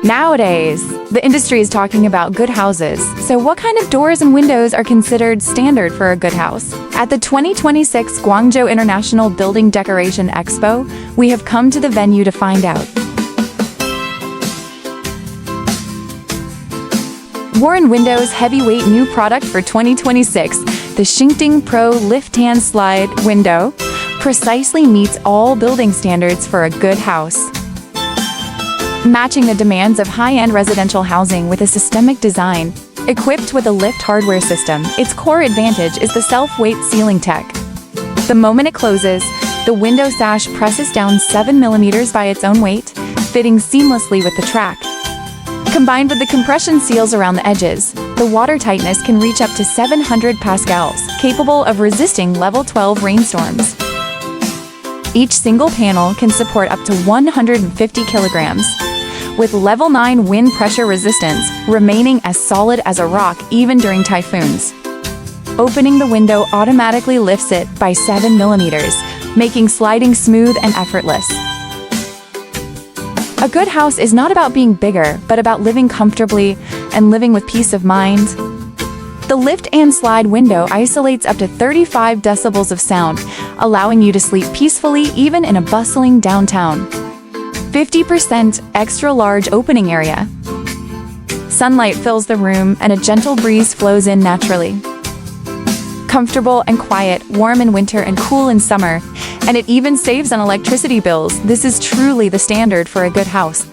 Nowadays, the industry is talking about good houses. So what kind of doors and windows are considered standard for a good house? At the 2026 Guangzhou International Building Decoration Expo, we have come to the venue to find out. Warren Windows heavyweight new product for 2026, the Xingting Pro Lift-Hand Slide Window, precisely meets all building standards for a good house. Matching the demands of high-end residential housing with a systemic design, equipped with a lift hardware system, its core advantage is the self-weight sealing tech. The moment it closes, the window sash presses down 7 mm by its own weight, fitting seamlessly with the track. Combined with the compression seals around the edges, the water tightness can reach up to 700 pascals, capable of resisting level 12 rainstorms. Each single panel can support up to 150 kilograms, with level 9 wind pressure resistance, remaining as solid as a rock even during typhoons. Opening the window automatically lifts it by 7 mm, making sliding smooth and effortless. A good house is not about being bigger, but about living comfortably and living with peace of mind. The lift and slide window isolates up to 35 decibels of sound, allowing you to sleep peacefully even in a bustling downtown. 50% extra large opening area. Sunlight fills the room and a gentle breeze flows in naturally. Comfortable and quiet, warm in winter and cool in summer, and it even saves on electricity bills. This is truly the standard for a good house.